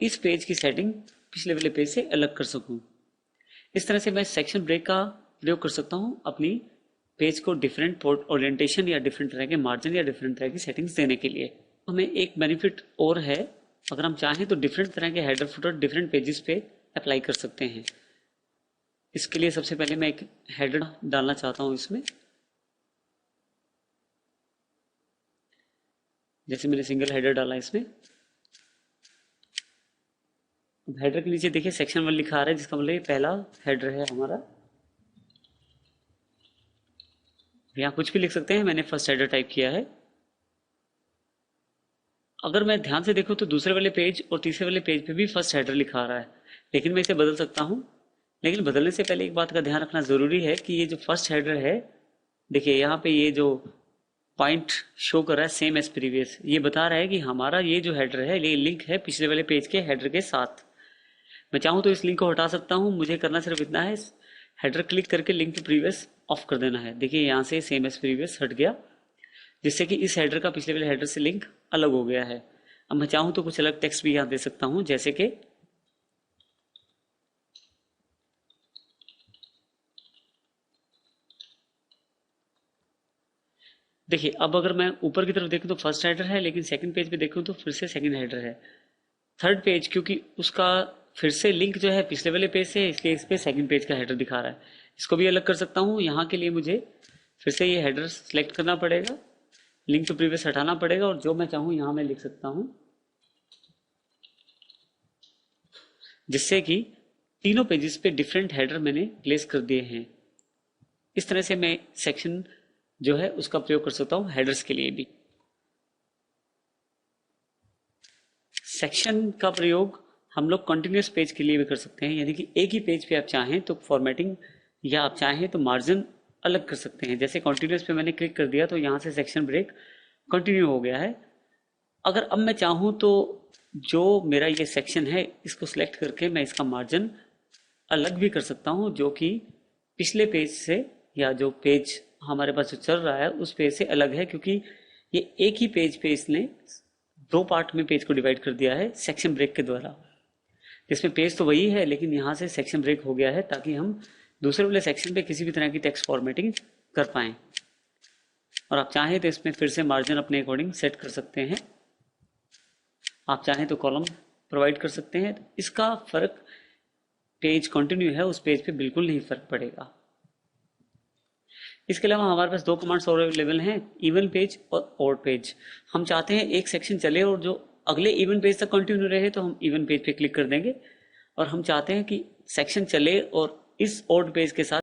इस पेज की सेटिंग पिछले वाले पेज से अलग कर सकूं। इस तरह से मैं सेक्शन ब्रेक का प्रयोग कर सकता हूं अपनी पेज को डिफरेंट पोर्ट ओरिएंटेशन या डिफरेंट तरह के मार्जिन या डिफरेंट तरह की सेटिंग्स देने के लिए। हमें एक बेनिफिट और है, अगर हम चाहें तो डिफरेंट तरह के हेडर फुटर डिफरेंट पेजेस पे अप्लाई कर सकते हैं। इसके लिए सबसे पहले मैं एक हेडर डालना चाहता हूं इसमें। जैसे मैंने सिंगल हेडर डाला इसमें। हेडर के नीचे देखिए सेक्शन 1 लिखा आ रहा है, जिसका मतलब ये पहला हेडर है हमारा। यहाँ कुछ भी लिख सकते हैं, मैंने फर्स्ट हेडर टाइप किया है। अगर मैं ध्यान से देखूं तो दूसरे वाले पेज और तीसरे वाले पेज पे भी फर्स्ट हेडर लिखा आ रहा है, लेकिन मैं इसे बदल सकता हूं। लेकिन बदलने से पहले एक बात का ध्यान रखना जरूरी है कि ये जो फर्स्ट हेडर है, देखिए यहाँ पे ये जो पॉइंट शो कर रहा है सेम एज प्रीवियस, ये बता रहा है कि हमारा ये जो हेडर है ये लिंक है पिछले वाले पेज के हेडर के साथ। मैं चाहूँ तो इस लिंक को हटा सकता हूँ। मुझे करना सिर्फ इतना है, हेडर क्लिक करके लिंक टू प्रीवियस ऑफ कर देना है। देखिए यहाँ से सेम एज प्रीवियस हट गया, जिससे कि इस हेडर का पिछले वाले हेडर से लिंक अलग हो गया है। अब मैं चाहूँ तो कुछ अलग टेक्स्ट भी यहाँ दे सकता हूँ, जैसे कि देखिए अब अगर मैं ऊपर की तरफ देखूं तो फर्स्ट हेडर है, लेकिन सेकंड पेज पे देखूं तो फिर से सेकंड हेडर है। थर्ड पेज क्योंकि उसका फिर से लिंक जो है पिछले वाले पेज से, इसलिए इस पे सेकंड पेज का हेडर दिखा रहा है। इसको भी अलग कर सकता हूँ। यहाँ के लिए मुझे फिर से ये हेडर सेलेक्ट करना पड़ेगा, लिंक टू प्रीवियस हटाना पड़ेगा, और जो मैं चाहूँ यहाँ मैं लिख सकता हूँ, जिससे कि तीनों पेजेस पे डिफरेंट हेडर मैंने प्लेस कर दिए हैं। इस तरह से मैं सेक्शन जो है उसका प्रयोग कर सकता हूँ हेडर्स के लिए भी। सेक्शन का प्रयोग हम लोग कंटिन्यूस पेज के लिए भी कर सकते हैं, यानी कि एक ही पेज पे आप चाहें तो फॉर्मेटिंग या आप चाहें तो मार्जिन अलग कर सकते हैं। जैसे कंटिन्यूस पे मैंने क्लिक कर दिया तो यहाँ से सेक्शन ब्रेक कंटिन्यू हो गया है। अगर अब मैं चाहूँ तो जो मेरा ये सेक्शन है इसको सिलेक्ट करके मैं इसका मार्जिन अलग भी कर सकता हूँ, जो कि पिछले पेज से या जो पेज हमारे पास जो चल रहा है उस पेज से अलग है, क्योंकि ये एक ही पेज पे इसने दो पार्ट में पेज को डिवाइड कर दिया है सेक्शन ब्रेक के द्वारा। जिसमें पेज तो वही है, लेकिन यहाँ से सेक्शन ब्रेक हो गया है ताकि हम दूसरे वाले सेक्शन पे किसी भी तरह की टेक्स्ट फॉर्मेटिंग कर पाएं। और आप चाहें तो इसमें फिर से मार्जिन अपने अकॉर्डिंग सेट कर सकते हैं। आप चाहें तो कॉलम प्रोवाइड कर सकते हैं। इसका फर्क पेज कंटिन्यू है उस पेज पे बिल्कुल नहीं फर्क पड़ेगा। इसके अलावा हमारे पास दो कमांड्स और अवेलेबल हैं, इवन पेज और ऑड पेज। हम चाहते हैं एक सेक्शन चले और जो अगले इवन पेज तक कंटिन्यू रहे तो हम इवन पेज पे क्लिक कर देंगे, और हम चाहते हैं कि सेक्शन चले और इस ऑड पेज के साथ